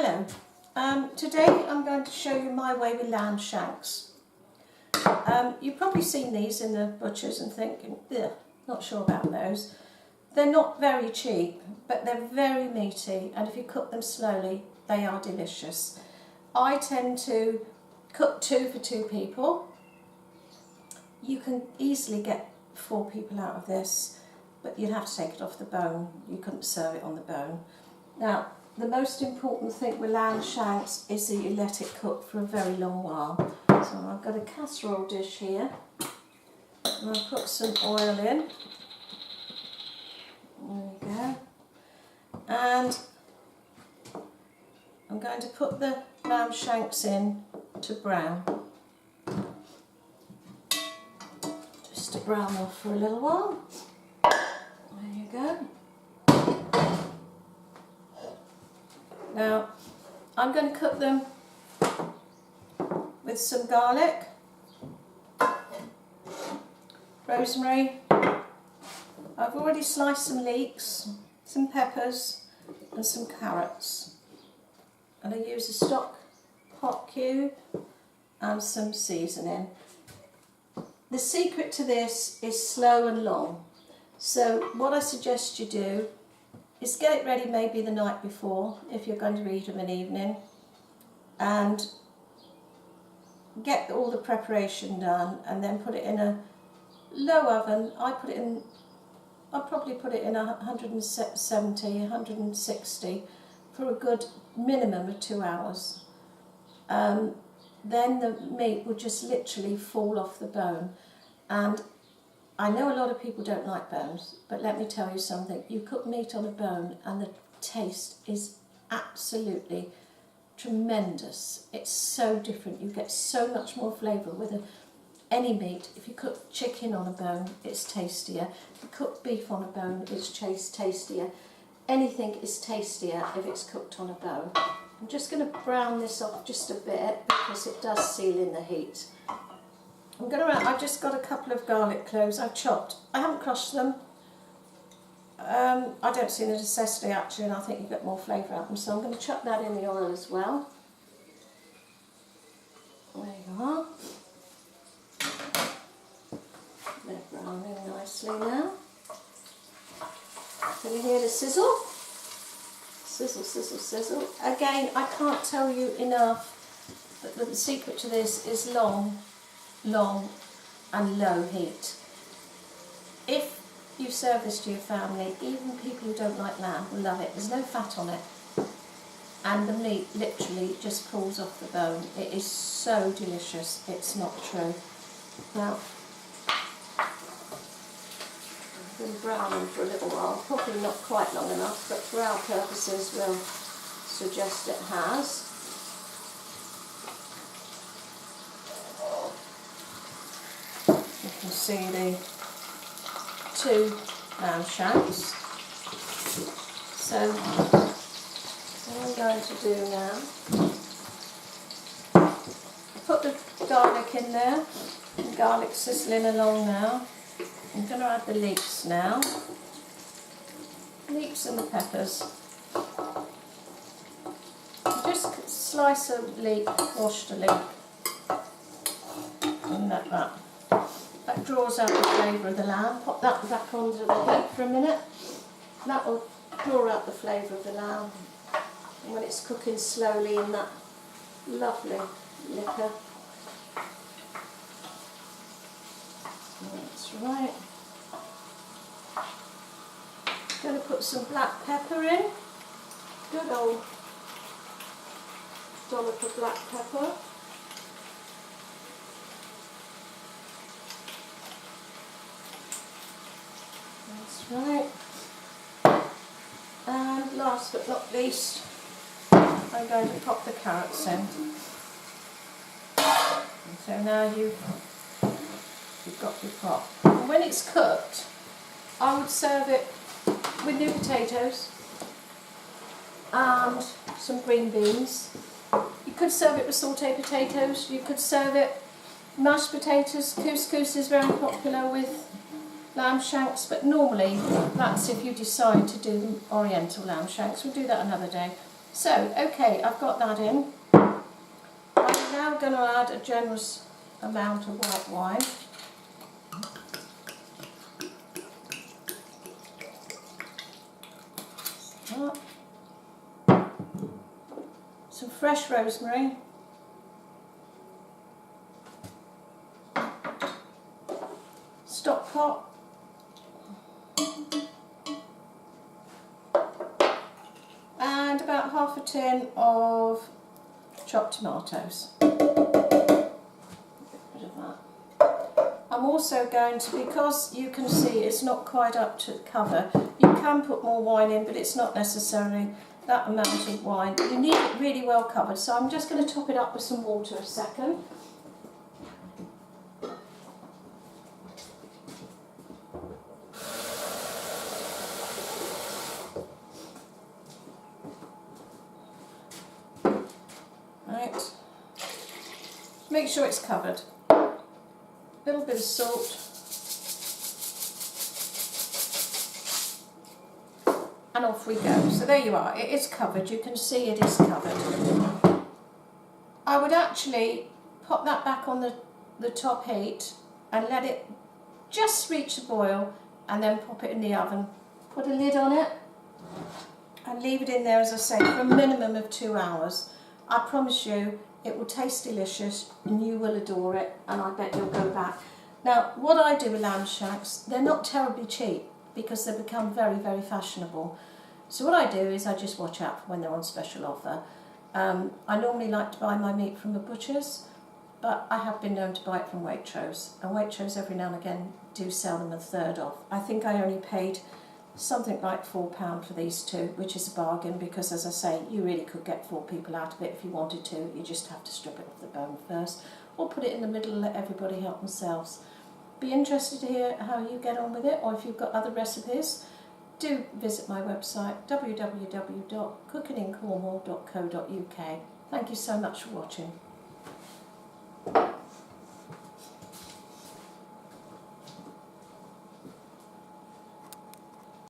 Hello, today I'm going to show you my way with lamb shanks. You've probably seen these in the butchers and thinking, ugh, not sure about those. They're not very cheap, but they're very meaty, and if you cook them slowly, they are delicious. I tend to cook 2 for 2 people. You can easily get 4 people out of this, but you'd have to take it off the bone. You couldn't serve it on the bone. Now, the most important thing with lamb shanks is that you let it cook for a very long while. So I've got a casserole dish here, and I'll put some oil in. There we go. And I'm going to put the lamb shanks in to brown. Just to brown off for a little while. There you go. Now, I'm going to cook them with some garlic, rosemary. I've already sliced some leeks, some peppers and some carrots. And I use a stock pot cube and some seasoning. The secret to this is slow and long. So what I suggest you do is get it ready maybe the night before if you're going to eat them in the evening, and get all the preparation done, and then put it in a low oven. I'll probably put it in 170, 160 for a good minimum of 2 hours. Then the meat will just literally fall off the bone. And I know a lot of people don't like bones, but let me tell you something. You cook meat on a bone and the taste is absolutely tremendous. It's so different. You get so much more flavour with any meat. If you cook chicken on a bone, it's tastier. If you cook beef on a bone, it's tastier. Anything is tastier if it's cooked on a bone. I'm just going to brown this off just a bit because it does seal in the heat. I've just got a couple of garlic cloves I've chopped. I haven't crushed them. I don't see the necessity actually, and I think you get more flavour out of them, so I'm going to chuck that in the oil as well. There you are. They're browning nicely now. Can you hear the sizzle? Sizzle, sizzle, sizzle. Again, I can't tell you enough that the secret to this is long and low heat. If you serve this to your family, even people who don't like lamb will love it. There's no fat on it, and the meat literally just pulls off the bone. It is so delicious, it's not true. Now, I've been browning for a little while, probably not quite long enough, but for our purposes we'll suggest it has. You can see the 2 lamb shanks. So what I'm going to do now, put the garlic in there. The garlic's sizzling along now. I'm going to add the leeks now. Leeks and the peppers. Just slice a leek, wash the leek, and let that. That draws out the flavour of the lamb. Pop that back onto the heat for a minute. That will draw out the flavour of the lamb. And when it's cooking slowly in that lovely liquor. That's right. Going to put some black pepper in. Good old dollop of black pepper. That's right. And last but not least, I'm going to pop the carrots in. And so now you've got your pot. And when it's cooked, I would serve it with new potatoes and some green beans. You could serve it with sauteed potatoes. You could serve it mashed potatoes. Couscous is very popular with lamb shanks, but normally that's if you decide to do oriental lamb shanks. We'll do that another day. So, okay, I've got that in. I'm now going to add a generous amount of white wine. Some fresh rosemary. Stock pot. And about half a tin of chopped tomatoes. Get rid of that. I'm also going to, because you can see it's not quite up to cover, you can put more wine in, but it's not necessarily that amount of wine. You need it really well covered, so I'm just going to top it up with some water a second. Right. Make sure it's covered. A little bit of salt. And off we go. So there you are, it is covered, you can see it is covered. I would actually pop that back on the top heat and let it just reach the boil and then pop it in the oven. Put a lid on it and leave it in there, as I say, for a minimum of 2 hours. I promise you it will taste delicious and you will adore it, and I bet you'll go back. Now, what I do with lamb shanks, they're not terribly cheap because they've become very, very fashionable. So what I do is I just watch out for when they're on special offer. I normally like to buy my meat from the butchers, but I have been known to buy it from Waitrose, and Waitrose every now and again do sell them a third off. I think I only paid something like £4 for these two, which is a bargain because, as I say, you really could get 4 people out of it if you wanted to. You just have to strip it off the bone first, or put it in the middle and let everybody help themselves. Be interested to hear how you get on with it, or if you've got other recipes. Do visit my website www.cookingincornwall.co.uk. Thank you so much for watching.